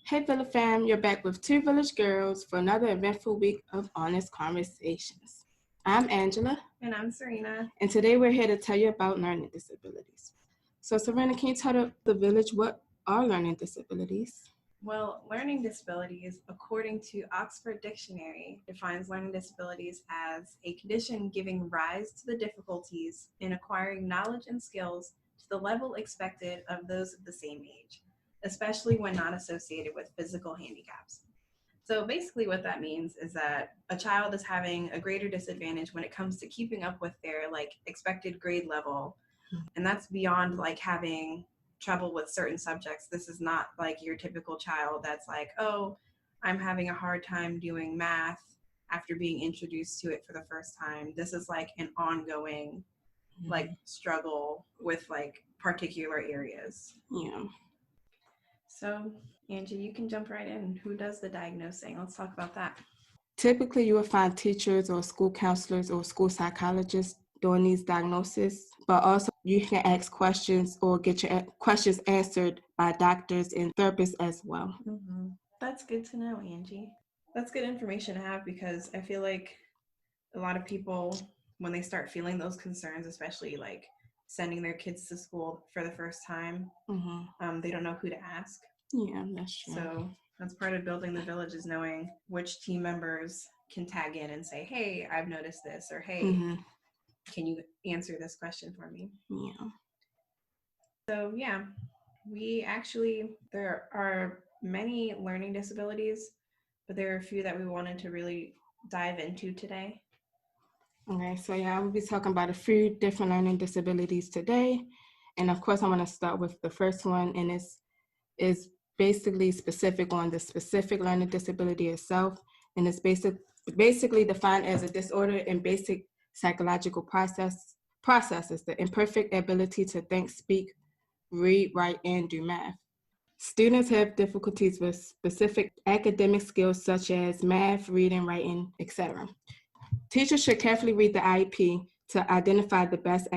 Hey Villa fam, you're back with two Village Girls for another eventful week of honest conversations. I'm Angela. And I'm Serena. And today we're here to tell you about learning disabilities. So Serena, can you tell the village what are learning disabilities? Well, learning disabilities, according to Oxford Dictionary, defines learning disabilities as a condition giving rise to the difficulties in acquiring knowledge and skills to the level expected of those of the same age, especially when not associated with physical handicaps. So basically what that means is that a child is having a greater disadvantage when it comes to keeping up with their expected grade level. And that's beyond having trouble with certain subjects. This is not like your typical child that's like, oh, I'm having a hard time doing math after being introduced to it for the first time. This is like an ongoing struggle with particular areas. Yeah. So, Angie, you can jump right in. Who does the diagnosing? Let's talk about that. Typically, you will find teachers or school counselors or school psychologists doing these diagnoses, but also you can ask questions or get your questions answered by doctors and therapists as well. Mm-hmm. That's good to know, Angie. That's good information to have because I feel like a lot of people, when they start feeling those concerns, especially sending their kids to school for the first time, they don't know who to ask. Yeah, that's true. So that's part of building the village, is knowing which team members can tag in and say, hey, I've noticed this, or hey, can you answer this question for me? Yeah. So yeah, there are many learning disabilities, but there are a few that we wanted to really dive into today. Okay, so yeah, I will be talking about a few different learning disabilities today. And of course, I want to start with the first one, and it's is basically specific on the specific learning disability itself. And it's basically defined as a disorder in basic psychological processes, the imperfect ability to think, speak, read, write, and do math. Students have difficulties with specific academic skills such as math, reading, writing, etc. Teachers should carefully read the IEP to identify the best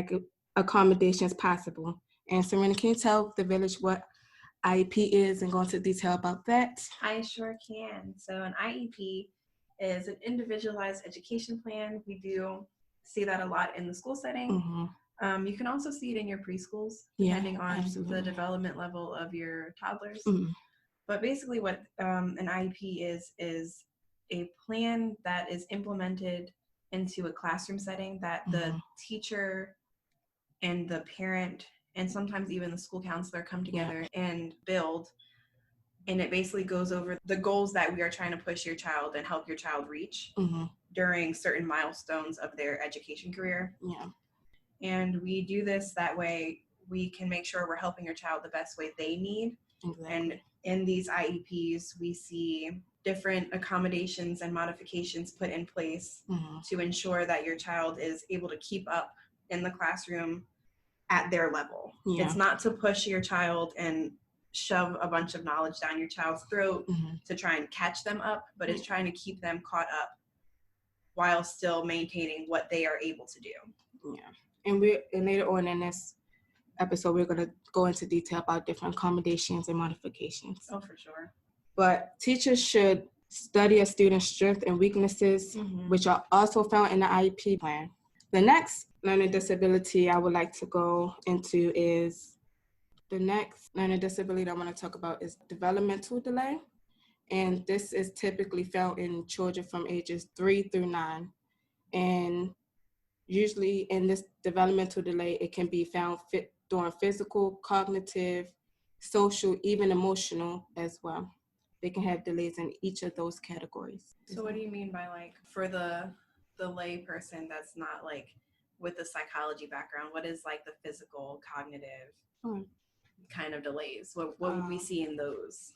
accommodations possible. And Serena, can you tell the village what IEP is and go into detail about that? I sure can. So an IEP is an individualized education plan. We do see that a lot in the school setting. You can also see it in your preschools, depending on the development level of your toddlers. But basically what an IEP is a plan that is implemented into a classroom setting that the teacher and the parent and sometimes even the school counselor come together and build. And it basically goes over the goals that we are trying to push your child and help your child reach during certain milestones of their education career. Yeah. And we do this that way we can make sure we're helping your child the best way they need. Exactly. And in these IEPs, we see different accommodations and modifications put in place to ensure that your child is able to keep up in the classroom at their level. Yeah. It's not to push your child and shove a bunch of knowledge down your child's throat to try and catch them up, but it's trying to keep them caught up while still maintaining what they are able to do. Yeah. And later on in this episode, we're going to go into detail about different accommodations and modifications. Oh, for sure. But teachers should study a student's strengths and weaknesses, which are also found in the IEP plan. The next learning disability I would like to go into is the next learning disability I want to talk about is developmental delay. And this is typically found in children from ages 3 through 9. And usually in this developmental delay, it can be found during physical, cognitive, social, even emotional as well. They can have delays in each of those categories. So what do you mean by for the lay person that's not with the psychology background, what is the physical, cognitive kind of delays? What would we see in those?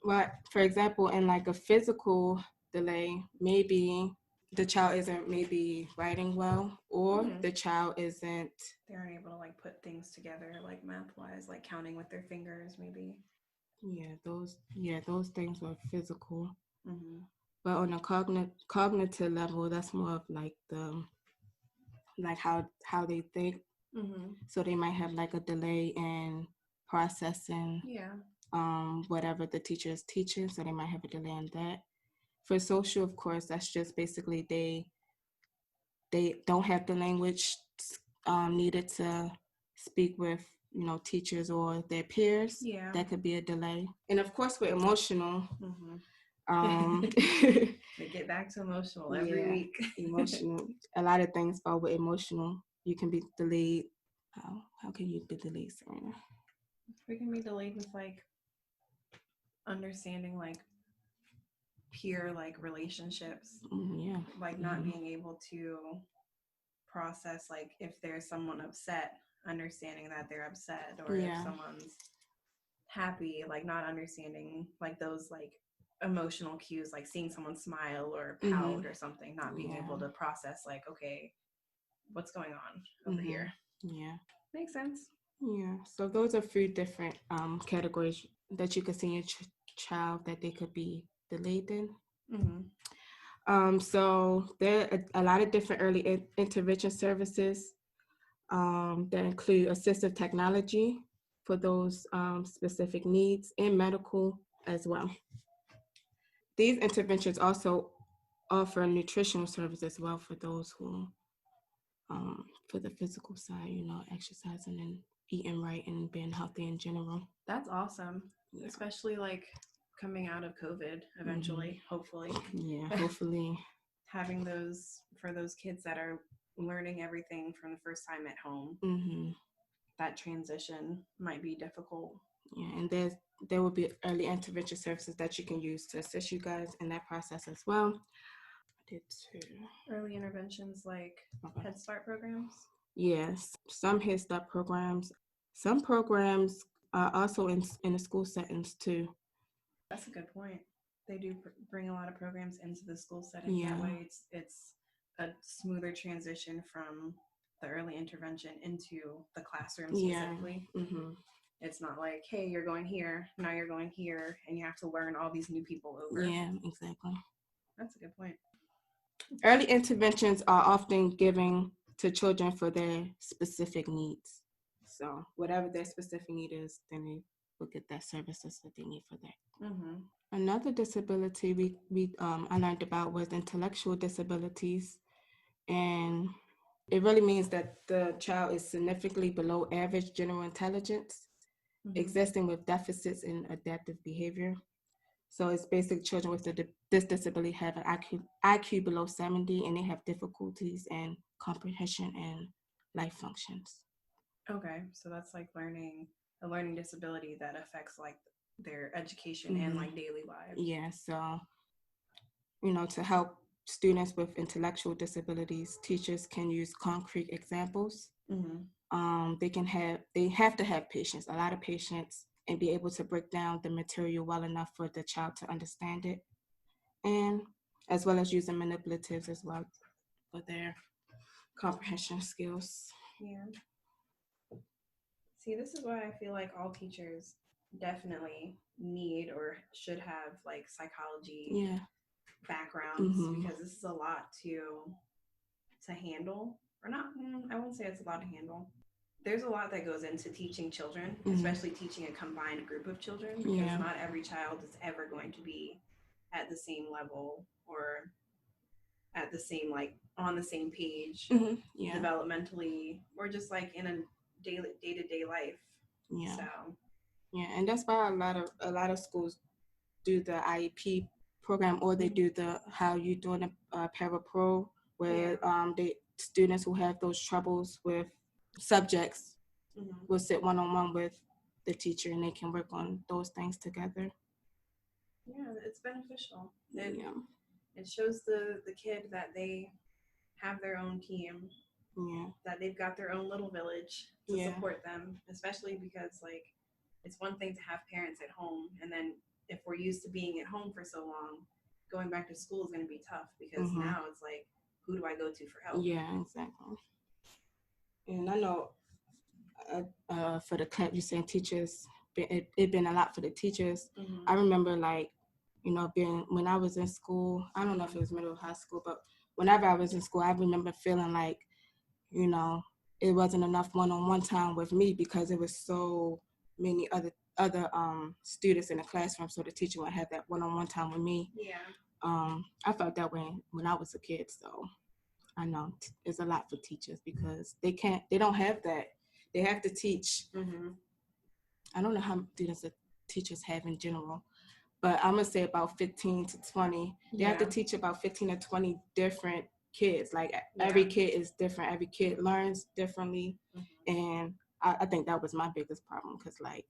Well, for example, in a physical delay, maybe the child isn't maybe writing well, or the child isn't. They aren't able to put things together math-wise, counting with their fingers, maybe. Yeah, those things are physical. But on a cognitive level, that's more of the how they think. So they might have a delay in processing. Yeah. whatever the teacher is teaching, so they might have a delay on that. For social, of course, that's just basically they don't have the language needed to speak with teachers or their peers. Yeah. That could be a delay. And of course, with emotional, They get back to emotional every week. Emotional. A lot of things fall with emotional. You can be delayed. How can you be delayed, Serena? We can be delayed with like understanding like peer like relationships. Yeah. Like not being able to process like if there's someone upset, understanding that they're upset, or if someone's happy, like not understanding like those like emotional cues, like seeing someone smile or pout or something, not being able to process like, okay, what's going on over here. Yeah. Makes sense. Yeah. So those are 3 different categories that you could see in your child that they could be delayed in. So there are a lot of different early intervention services that include assistive technology for those specific needs and medical as well. These interventions also offer nutritional service as well for those who, for the physical side, exercising and eating right and being healthy in general. That's awesome, especially like coming out of COVID eventually, hopefully. Yeah, hopefully. Having those for those kids that are learning everything from the first time at home. That transition might be difficult. Yeah, and there will be early intervention services that you can use to assist you guys in that process as well. Early interventions like Head Start programs? Yes, some Head Start programs. Some programs are also in the school settings too. That's a good point. They do bring a lot of programs into the school setting. That way it's a smoother transition from the early intervention into the classroom specifically. It's not like, hey, you're going here, now you're going here, and you have to learn all these new people over. Yeah, exactly. That's a good point. Early interventions are often given to children for their specific needs. So whatever their specific need is, then they will get that services that they need for that. Another disability I learned about was intellectual disabilities, and it really means that the child is significantly below average general intelligence, existing with deficits in adaptive behavior. So it's basically children with this disability have an IQ below 70, and they have difficulties in comprehension and life functions. Okay, so that's like a learning disability that affects like their education and like daily lives. Yeah, so to help students with intellectual disabilities, teachers can use concrete examples. They have to have patience, a lot of patience, and be able to break down the material well enough for the child to understand it, and as well as using manipulatives as well for their comprehension skills. Yeah. See, this is why I feel like all teachers definitely need or should have like psychology backgrounds, because this is a lot to handle. Or not, I won't say it's a lot to handle. There's a lot that goes into teaching children, especially teaching a combined group of children, because not every child is ever going to be at the same level or at the same, like on the same page developmentally, or just like in a day-to-day life. So and that's why a lot of schools do the IEP program, or they do the how you doing a parapro, where they students who have those troubles with subjects will sit one-on-one with the teacher, and they can work on those things together. Yeah, it's beneficial. It shows the kid that they have their own team, that they've got their own little village to support them, especially because like it's one thing to have parents at home, and then if we're used to being at home for so long, going back to school is going to be tough, because now it's like, who do I go to for help? Yeah, exactly. And I know for the camp, you're saying teachers, it been a lot for the teachers. I remember like, being when I was in school, I don't know if it was middle or high school, but whenever I was in school, I remember feeling like, it wasn't enough one-on-one time with me, because it was so many other other students in the classroom, so the teacher would have that one-on-one time with me. Yeah. I felt that way when I was a kid, so I know it's a lot for teachers because they don't have that. They have to teach. Mm-hmm. I don't know how many students the teachers have in general, but I'm gonna say about 15 to 20. They have to teach about 15 to 20 different kids. Like every kid is different. Every kid learns differently, and I think that was my biggest problem because like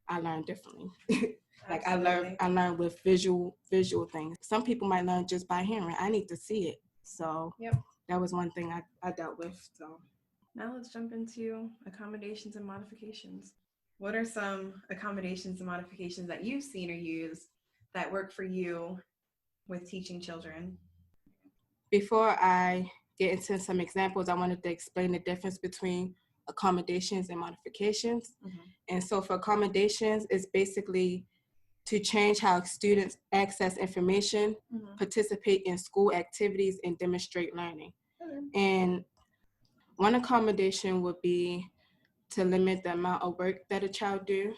I learned differently. Like I learned with visual things. Some people might learn just by hearing. I need to see it. So that was one thing I dealt with. So now let's jump into accommodations and modifications. What are some accommodations and modifications that you've seen or used that work for you with teaching children? Before I get into some examples, I wanted to explain the difference between accommodations and modifications. And so for accommodations, it's basically to change how students access information, participate in school activities, and demonstrate learning. And one accommodation would be to limit the amount of work that a child do.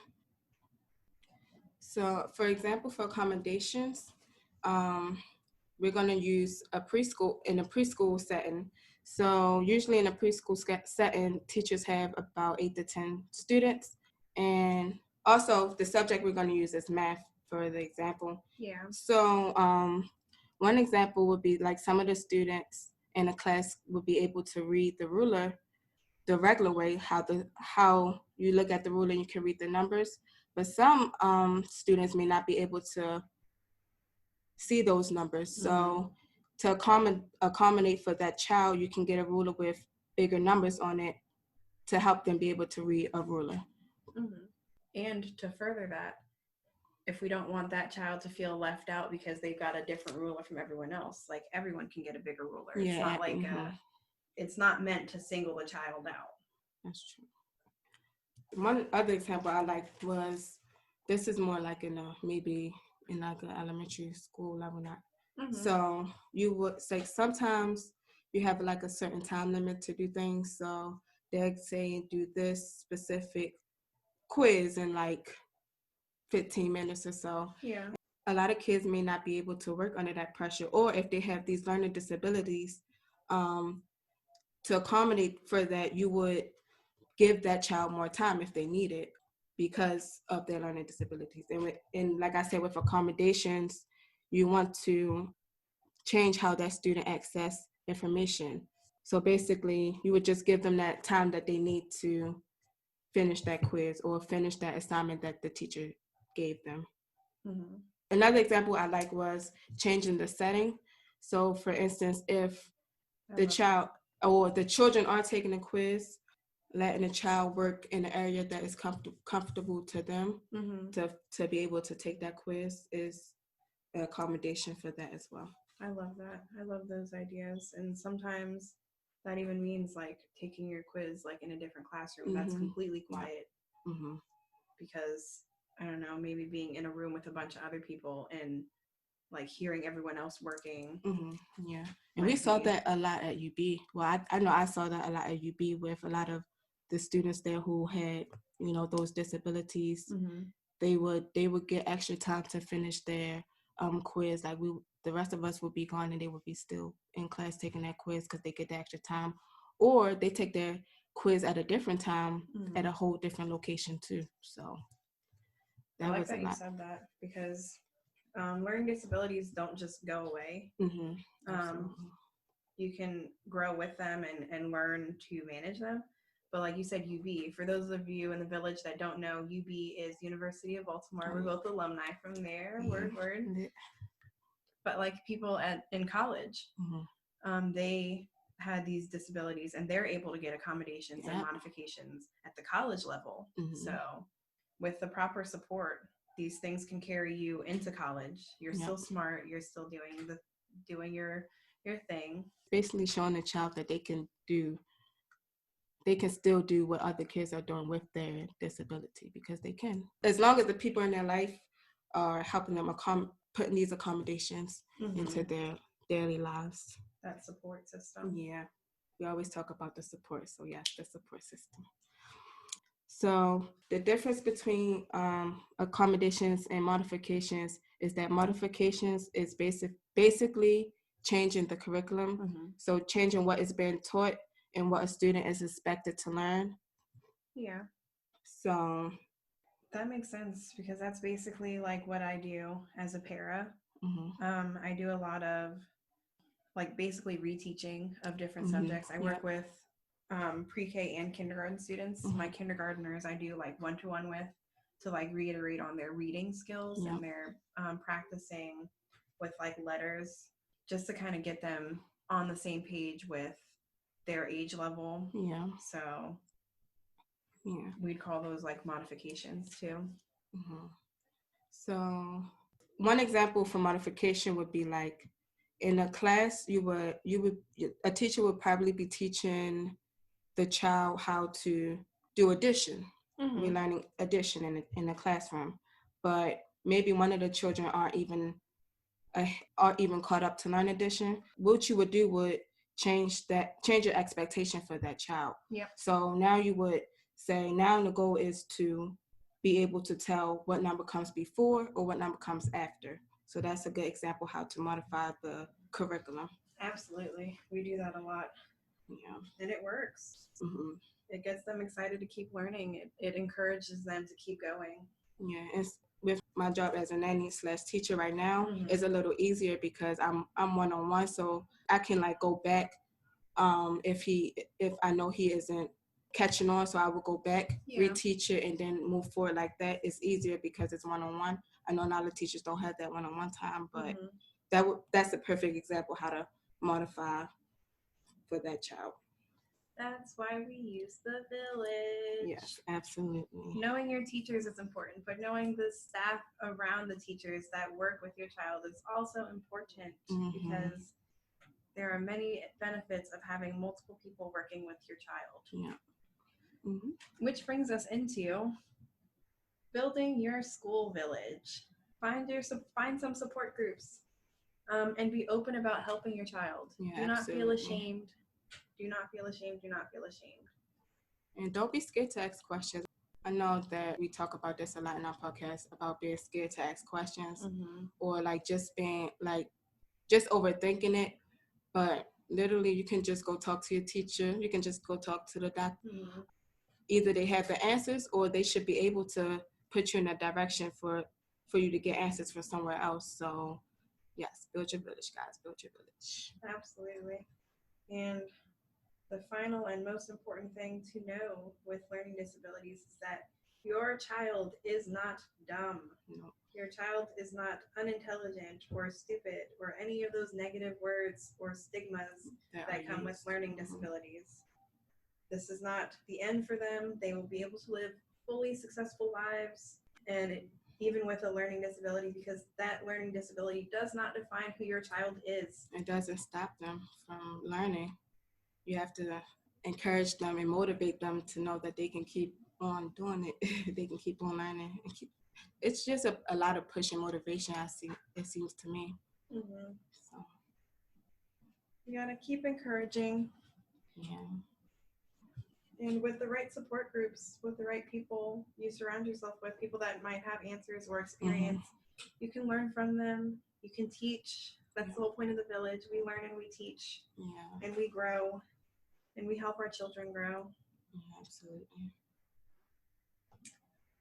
So for example, for accommodations, we're going to use a preschool setting. So usually in a preschool setting, teachers have about 8 to 10 students. And also the subject we're going to use is math for the example. Yeah. So one example would be like some of the students in a class would be able to read the ruler the regular way, how you look at the ruler and you can read the numbers. But some students may not be able to see those numbers. So to accommodate for that child, you can get a ruler with bigger numbers on it to help them be able to read a ruler. And to further that, if we don't want that child to feel left out because they've got a different ruler from everyone else, like everyone can get a bigger ruler. It's not like it's not meant to single the child out. That's true. One other example I liked was, this is more like maybe in like an elementary school level, not. So you would say sometimes you have like a certain time limit to do things. So they'd say do this specific quiz in like 15 minutes or so. Yeah. A lot of kids may not be able to work under that pressure, or if they have these learning disabilities, to accommodate for that, you would give that child more time if they need it because of their learning disabilities. And like I said, with accommodations, you want to change how that student access information. So basically, you would just give them that time that they need to finish that quiz or finish that assignment that the teacher gave them. Another example I like was changing the setting. So for instance, if the child or the children are taking a quiz, letting a child work in an area that is comfortable to them to be able to take that quiz is an accommodation for that as well. I love that. I love those ideas. And sometimes that even means like taking your quiz like in a different classroom that's completely quiet. Because I don't know, maybe being in a room with a bunch of other people and like hearing everyone else working. Yeah. And we saw that a lot at UB. Well, I know I saw that a lot at UB with a lot of the students there who had, those disabilities. They would get extra time to finish their quiz. Like the rest of us would be gone and they would be still in class taking that quiz because they get the extra time. Or they take their quiz at a different time at a whole different location too. So that was a lot. You said that because learning disabilities don't just go away. You can grow with them and learn to manage them. But like you said, UB, for those of you in the village that don't know, UB is University of Baltimore. We're both alumni from there. Word. But like people in college, they had these disabilities and they're able to get accommodations and modifications at the college level. So with the proper support, these things can carry you into college. You're still smart. You're still doing your thing. Basically showing the child that they can still do what other kids are doing with their disability because they can. As long as the people in their life are helping them putting these accommodations into their daily lives. That support system. Yeah. We always talk about the support. So yes, the support system. So the difference between accommodations and modifications is that modifications is basically changing the curriculum. Mm-hmm. So changing what is being taught and what a student is expected to learn. Yeah. So that makes sense because that's basically like what I do as a para. mm-hmm. I do a lot of like basically reteaching of different Mm-hmm. subjects. I work with pre-K and kindergarten students. Mm-hmm. My kindergartners I do like one-to-one with to like reiterate on their reading skills Yep. and their practicing with like letters just to kind of get them on the same page with their age level. Yeah. So Yeah. we'd call those like modifications too. Mm-hmm. So one example for modification would be like in a class a teacher would probably be teaching the child how to do addition. Mm-hmm. We're learning addition in the classroom, but maybe one of the children aren't even caught up to learn addition. What you would do would change your expectation for that child. Yep. So now you would say, now the goal is to be able to tell what number comes before or what number comes after. So that's a good example how to modify the curriculum. Absolutely. We do that a lot. Yeah. And it works. Mm-hmm. It gets them excited to keep learning. It encourages them to keep going. Yeah, and with my job as a nanny / teacher right now, Mm-hmm. it's a little easier because I'm one-on-one, so I can like go back if I know he isn't catching on, so I will go back, reteach it, and then move forward like that. It's easier because it's one-on-one. I know a lot of teachers don't have that one-on-one time, but that's a perfect example how to modify for that child. That's why we use the village. Yes, absolutely. Knowing your teachers is important, but knowing the staff around the teachers that work with your child is also important because there are many benefits of having multiple people working with your child. Yeah. Mm-hmm. Which brings us into building your school village. Find some support groups, and be open about helping your child. Yeah, do not absolutely. feel ashamed. Do not feel ashamed. Do not feel ashamed. And don't be scared to ask questions. I know that we talk about this a lot in our podcast about being scared to ask questions or like just being like just overthinking it. But literally, you can just go talk to your teacher. You can just go talk to the doctor. Either they have the answers or they should be able to put you in a direction for you to get answers from somewhere else. So yes, build your village, guys. Build your village. Absolutely. And the final and most important thing to know with learning disabilities is that your child is not dumb. No. Your child is not unintelligent or stupid or any of those negative words or stigmas that come with learning disabilities. This is not the end for them. They will be able to live fully successful lives, and even with a learning disability, because that learning disability does not define who your child is. It doesn't stop them from learning. You have to encourage them and motivate them to know that they can keep on doing it. They can keep on learning and keep. It's just a lot of push and motivation. It seems to me. So you gotta keep encouraging. Yeah. And with the right support groups, with the right people, you surround yourself with people that might have answers or experience. You can learn from them. You can teach. That's the whole point of the village. We learn and we teach. Yeah. And we grow. And we help our children grow. Yeah, absolutely.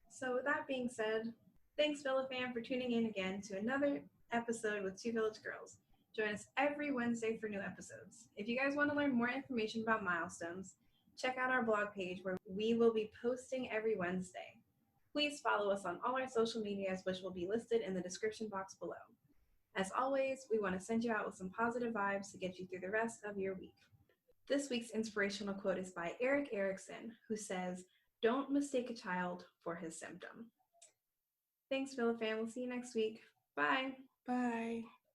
So with that being said, thanks VillaFam for tuning in again to another episode with Two Village Girls. Join us every Wednesday for new episodes. If you guys want to learn more information about milestones, check out our blog page where we will be posting every Wednesday. Please follow us on all our social medias, which will be listed in the description box below. As always, we want to send you out with some positive vibes to get you through the rest of your week. This week's inspirational quote is by Eric Erickson, who says, "Don't mistake a child for his symptom." Thanks, VillaFam. We'll see you next week. Bye. Bye.